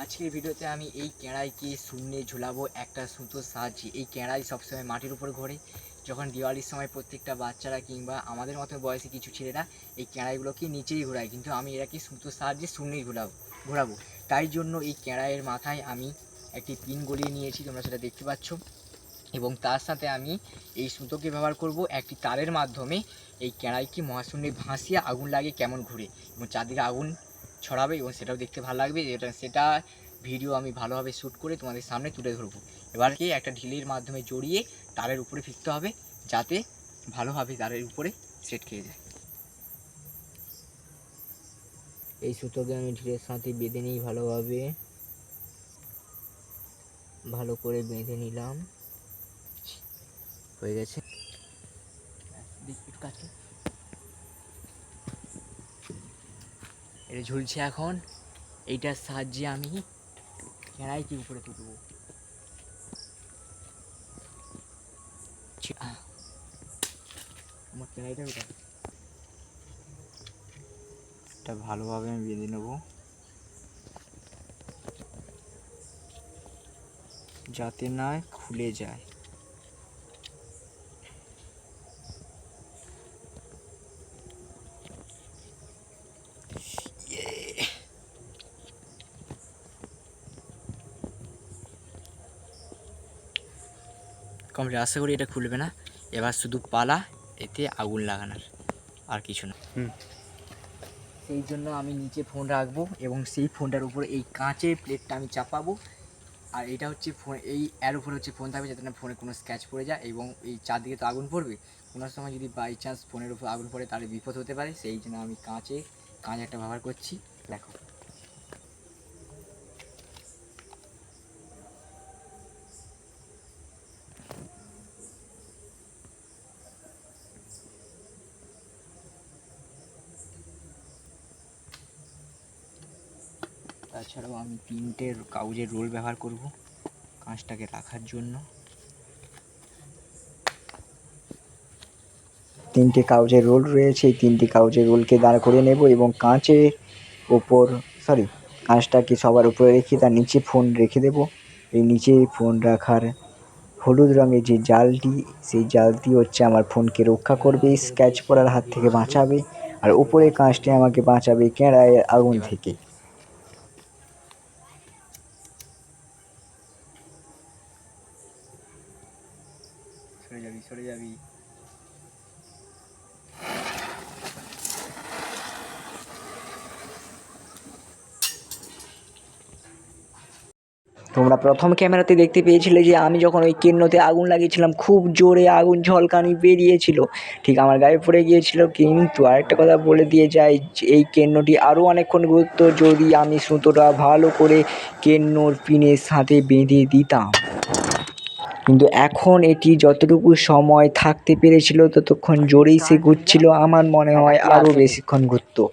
আজকের ভিডিওতে আমি এই ক্যাঁড়াইকে শূন্যে ঝুলাবো একটা সুতোর সাহায্যে। এই ক্যাঁড়াই সবসময় মাটির উপর ঘোরে। যখন দিওয়ালির সময় প্রত্যেকটা বাচ্চারা কিংবা আমাদের মতো বয়সী কিছু ছেলেরা এই ক্যাঁড়াইগুলোকে নিচেই ঘোরায়, কিন্তু আমি এটাকে সুতোর সাহায্যে শূন্যেই ঘোরাবো। তাই জন্য এই ক্যাঁড়াইয়ের মাথায় আমি একটি পিন গলিয়ে নিয়েছি, তোমরা সেটা দেখতে পাচ্ছ, এবং তার সাথে আমি এই সুতোকে ব্যবহার করব একটি তারের মাধ্যমে এই ক্যাঁড়াইকে মহাশূন্যে ভাসিয়ে আগুন লাগে কেমন ঘুরে এবং চারদিকে আগুন ছড়াবে এবং সেটাও দেখতে ভালো লাগবে। সেটা ভিডিও আমি ভালোভাবে শ্যুট করে তোমাদের সামনে তুলে ধরবো। এবারকে একটা ঢিলের মাধ্যমে জড়িয়ে তারের উপরে ফিরতে হবে যাতে ভালোভাবে তারের উপরে সেট খেয়ে যায়। এই সুতোকে আমি ঢিলের সাথে বেঁধে নিই, ভালো করে বেঁধে নিলাম, হয়ে গেছে। এটা ঝুলছে এখন। এইটার সাহায্যে আমি ক্যাঁড়াইকে উপরে তুলবো। আমার ক্যাঁড়াইটার ওটা এটা ভালোভাবে আমি বেঁধে নেব যাতে না খুলে যায়। কমপ্লিট, আশা করি এটা খুলবে না। এবার শুধু পালা এতে আগুন লাগানোর, আর কিছু না। সেই জন্য আমি নিচে ফোন রাখবো এবং সেই ফোনটার উপরে এই কাঁচের প্লেটটা আমি চাপাবো। আর এটা হচ্ছে ফোন, এই এর উপরে হচ্ছে ফোন থাকবে যাতে না ফোনে কোনো স্ক্র্যাচ পড়ে যায়, এবং এই চারদিকে তো আগুন পড়বে, কোনো সময় যদি বাই চান্স ফোনের উপর আগুন পড়ে তাহলে বিপদ হতে পারে। সেই জন্য আমি কাঁচ একটা ব্যবহার করছি। দেখো, তাছাড়াও আমি 3টে কাগজের রোল ব্যবহার করব কাঁচটাকে রাখার জন্য। 3টে কাগজের রোল রয়েছে, এই 3টে কাগজের রোলকে দাঁড় করিয়ে নেব এবং কাঁচটাকে সবার উপরে রেখে তার নিচে ফোন রেখে দেব। এই নিচে ফোন রাখার হলুদ রঙের যে জালটি, সেই জালটি হচ্ছে আমার ফোনকে রক্ষা করবে, স্ক্র্যাচ পড়ার হাত থেকে বাঁচাবে, আর উপরে কাঁচটি আমাকে বাঁচাবে ক্যাঁড়াইয়ের আগুন থেকে। সরে যাবি। তোমরা প্রথম ক্যামেরাতে দেখতে পেয়েছিলে যে আমি যখন ওই কেন্নতে আগুন লাগিয়েছিলাম খুব জোরে আগুন ঝলকানি বেরিয়েছিল, ঠিক আমার গায়ে পড়ে গিয়েছিল। কিন্তু আরেকটা কথা বলে দিয়ে যাই, এই কেন্নটি আরও অনেকক্ষণ ঘুরতো যদি আমি সুতোটা ভালো করে কেন্নর পিনের সাথে বেঁধে দিতাম। কিন্তু এখন এটি যতটুকু সময় থাকতে পেরেছিল ততক্ষণ জোরেই সে ঘুরছিল, আমার মনে হয় আরও বেশিক্ষণ ঘুরতো।